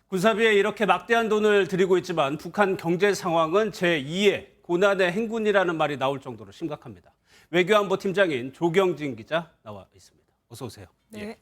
군사비에 이렇게 막대한 돈을 들이고 있지만 북한 경제 상황은 제2의 고난의 행군이라는 말이 나올 정도로 심각합니다. 외교안보팀장인 조경진 기자 나와 있습니다. 어서 오세요. 네. 예.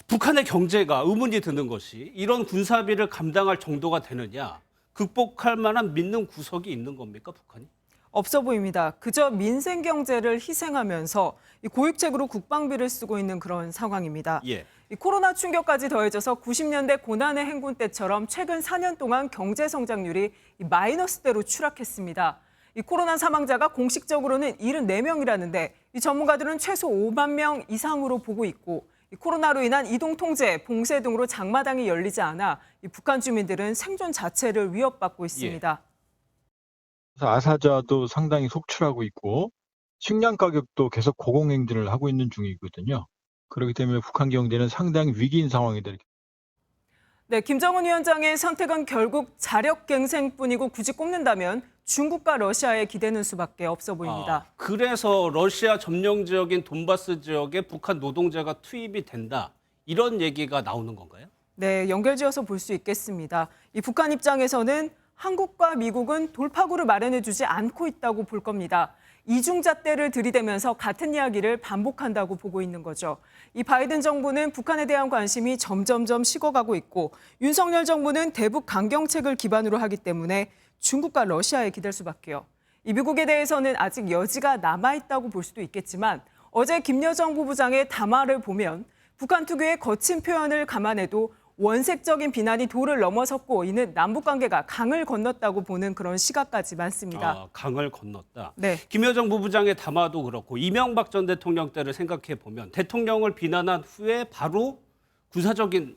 북한의 경제가 의문이 드는 것이 이런 군사비를 감당할 정도가 되느냐, 극복할 만한 믿는 구석이 있는 겁니까, 북한이? 없어 보입니다. 그저 민생 경제를 희생하면서 고액책으로 국방비를 쓰고 있는 그런 상황입니다. 예. 이 코로나 충격까지 더해져서 90년대 고난의 행군 때처럼 최근 4년 동안 경제 성장률이 마이너스대로 추락했습니다. 이 코로나 사망자가 공식적으로는 74명이라는데 이 전문가들은 최소 5만 명 이상으로 보고 있고 이 코로나로 인한 이동 통제, 봉쇄 등으로 장마당이 열리지 않아 이 북한 주민들은 생존 자체를 위협받고 있습니다. 그래서 아사자도 상당히 속출하고 있고 식량 가격도 계속 고공행진을 하고 있는 중이거든요. 그렇기 때문에 북한 경제는 상당히 위기인 상황이다. 네, 김정은 위원장의 선택은 결국 자력갱생뿐이고 굳이 꼽는다면 중국과 러시아에 기대는 수밖에 없어 보입니다. 그래서 러시아 점령 지역인 돈바스 지역에 북한 노동자가 투입이 된다. 이런 얘기가 나오는 건가요? 네, 연결지어서 볼 수 있겠습니다. 이 북한 입장에서는 한국과 미국은 돌파구를 마련해주지 않고 있다고 볼 겁니다. 이중잣대를 들이대면서 같은 이야기를 반복한다고 보고 있는 거죠. 이 바이든 정부는 북한에 대한 관심이 점점점 식어가고 있고 윤석열 정부는 대북 강경책을 기반으로 하기 때문에 중국과 러시아에 기댈 수밖에요. 이 미국에 대해서는 아직 여지가 남아있다고 볼 수도 있겠지만 어제 김여정 부부장의 담화를 보면 북한 특유의 거친 표현을 감안해도 원색적인 비난이 도를 넘어섰고 이는 남북관계가 강을 건넜다고 보는 그런 시각까지 많습니다. 강을 건넜다. 네. 김여정 부부장의 담화도 그렇고 이명박 전 대통령 때를 생각해 보면 대통령을 비난한 후에 바로 군사적인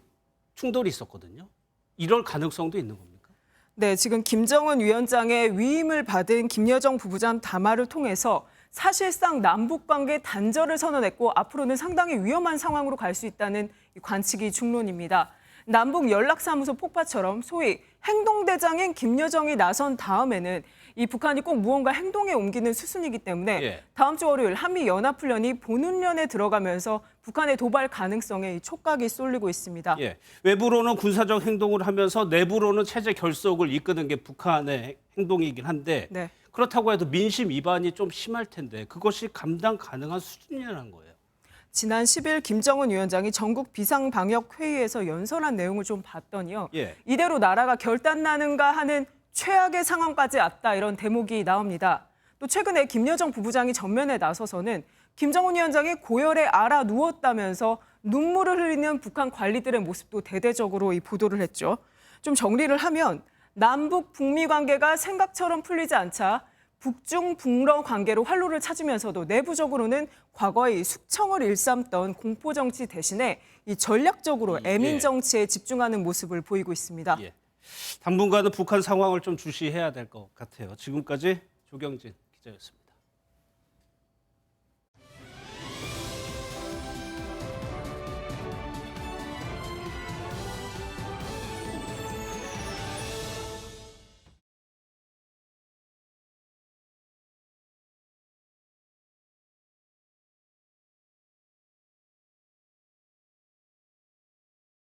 충돌이 있었거든요. 이럴 가능성도 있는 겁니까? 네, 지금 김정은 위원장의 위임을 받은 김여정 부부장 담화를 통해서 사실상 남북관계 단절을 선언했고 앞으로는 상당히 위험한 상황으로 갈 수 있다는 관측이 중론입니다. 남북 연락사무소 폭파처럼 소위 행동대장인 김여정이 나선 다음에는 이 북한이 꼭 무언가 행동에 옮기는 수순이기 때문에 다음 주 월요일 한미연합훈련이 본훈련에 들어가면서 북한의 도발 가능성에 촉각이 쏠리고 있습니다. 예. 외부로는 군사적 행동을 하면서 내부로는 체제 결속을 이끄는 게 북한의 행동이긴 한데 네. 그렇다고 해도 민심 위반이 좀 심할 텐데 그것이 감당 가능한 수준이라는 거예요. 지난 10일 김정은 위원장이 전국 비상방역회의에서 연설한 내용을 좀 봤더니요. 이대로 나라가 결단나는가 하는 최악의 상황까지 왔다 이런 대목이 나옵니다. 또 최근에 김여정 부부장이 전면에 나서서는 김정은 위원장이 고열에 알아 누웠다면서 눈물을 흘리는 북한 관리들의 모습도 대대적으로 보도를 했죠. 좀 정리를 하면 남북 북미 관계가 생각처럼 풀리지 않자 북중 북러 관계로 활로를 찾으면서도 내부적으로는 과거의 숙청을 일삼던 공포 정치 대신에 이 전략적으로 애민 정치에 집중하는 모습을 보이고 있습니다. 당분간은 북한 상황을 좀 주시해야 될 것 같아요. 지금까지 조경진 기자였습니다.